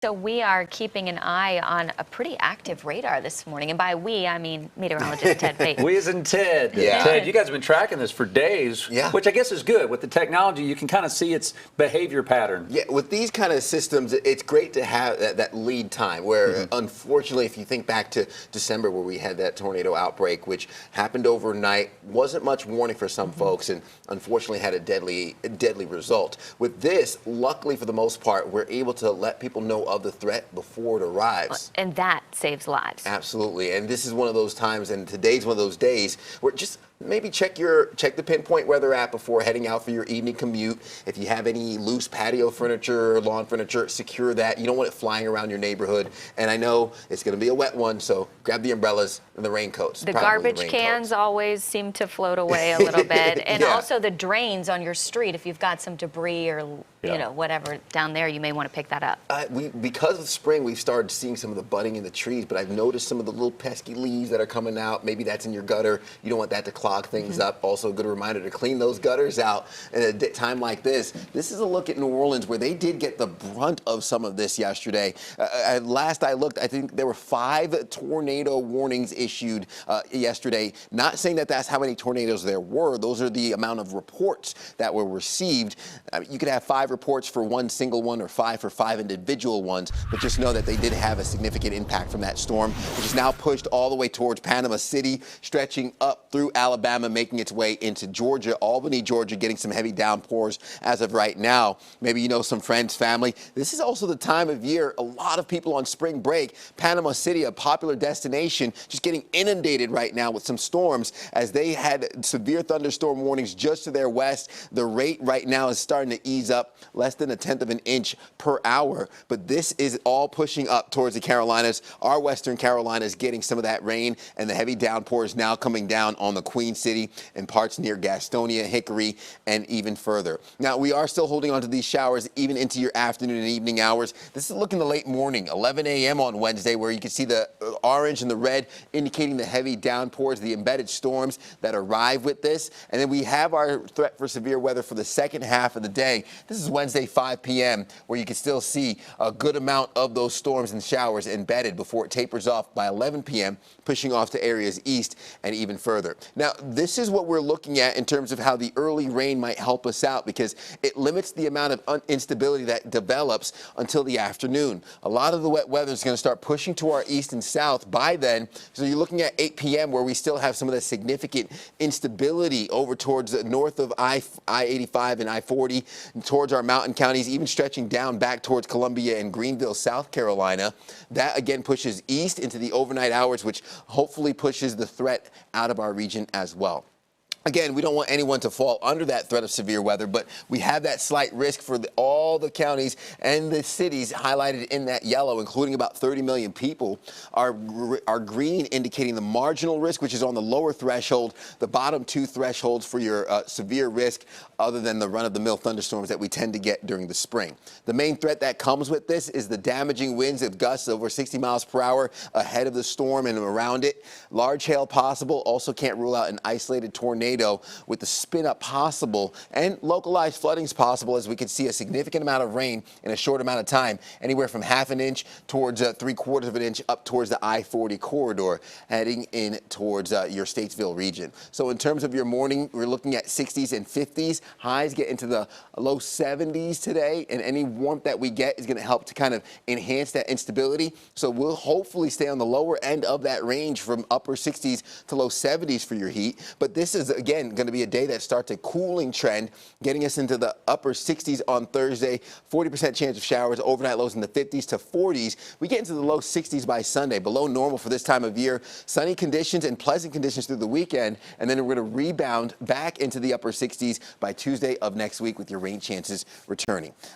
So we are keeping an eye on a pretty active radar this morning. And by we, I mean meteorologist Ted Payton. We as in Ted. Yeah. Ted, you guys have been tracking this for days, Yeah. which I guess is good. With the technology, you can kind of see its behavior pattern. Yeah, with these kind of systems, it's great to have that lead time where, unfortunately, if you think back to December where we had that tornado outbreak, which happened overnight, wasn't much warning for some folks, and unfortunately had a deadly result. With this, luckily for the most part, we're able to let people know of the threat before it arrives. And that saves lives. Absolutely, and this is one of those times, and today's one of those days where just maybe check the pinpoint weather app before heading out for your evening commute. If you have any loose patio furniture, lawn furniture, secure that. You don't want it flying around your neighborhood. And I know it's going to be a wet one, so grab the umbrellas and the raincoats. The garbage cans always seem to float away a little bit. And also the drains on your street, if you've got some debris or you know, whatever down there, you may want to pick that up. Because of spring, we've started seeing some of the budding in the trees, but I've noticed some of the little pesky leaves that are coming out. Maybe that's in your gutter. You don't want that to clog things up. Also, a good reminder to clean those gutters out at a time like this. This is a look at New Orleans, where they did get the brunt of some of this yesterday. Last I looked, I think there were 5 tornado warnings issued yesterday. Not saying that that's how many tornadoes there were. Those are the amount of reports that were received. You could have 5 reports for one single one or 5 for 5 individual ones, but just know that they did have a significant impact from that storm, which is now pushed all the way towards Panama City, stretching up through Alabama, making its way into Georgia, Albany, Georgia, getting some heavy downpours as of right now. Maybe you know some friends, family. This is also the time of year a lot of people on spring break. Panama City, a popular destination, just getting inundated right now with some storms as they had severe thunderstorm warnings just to their west. The rate right now is starting to ease up, less than 1/10 of an inch per hour. But this is all pushing up towards the Carolinas. Our Western Carolinas getting some of that rain, and the heavy downpours now coming down on the Queen City and parts near Gastonia, Hickory, and even further. Now, we are still holding on to these showers even into your afternoon and evening hours. This is looking the late morning, 11 a.m. on Wednesday, where you can see the orange and the red indicating the heavy downpours, the embedded storms that arrive with this. And then we have our threat for severe weather for the second half of the day. This is Wednesday, 5 p.m., where you can still see a good amount of those storms and showers embedded before it tapers off by 11 p.m., pushing off to areas east and even further. Now, this is what we're looking at in terms of how the early rain might help us out, because it limits the amount of instability that develops until the afternoon. A lot of the wet weather is going to start pushing to our east and south by then. So you're looking at 8 p.m. where we still have some of the significant instability over towards the north of I-85 and I-40, towards our mountain counties, even stretching down back towards Columbia and Greenville, South Carolina. That again pushes east into the overnight hours, which hopefully pushes the threat out of our region as well. Again, we don't want anyone to fall under that threat of severe weather, but we have that slight risk for all the counties and the cities highlighted in that yellow, including about 30 million people. Our green indicating the marginal risk, which is on the lower threshold, the bottom 2 thresholds for your severe risk, other than the run-of-the-mill thunderstorms that we tend to get during the spring. The main threat that comes with this is the damaging winds of gusts over 60 miles per hour ahead of the storm and around it. Large hail possible. Also can't rule out an isolated tornado with the spin up possible, and localized floodings possible, as we could see a significant amount of rain in a short amount of time, anywhere from 1/2 inch towards 3/4 of an inch up towards the I-40 corridor, heading in towards your Statesville region. So in terms of your morning, we're looking at 60s and 50s. Highs get into the low 70s today, and any warmth that we get is going to help to kind of enhance that instability. So we'll hopefully stay on the lower end of that range from upper 60s to low 70s for your heat. But this is, again, going to be a day that starts a cooling trend, getting us into the upper 60s on Thursday, 40% chance of showers, overnight lows in the 50s to 40s. We get into the low 60s by Sunday, below normal for this time of year. Sunny conditions and pleasant conditions through the weekend, and then we're going to rebound back into the upper 60s by Tuesday of next week with your rain chances returning.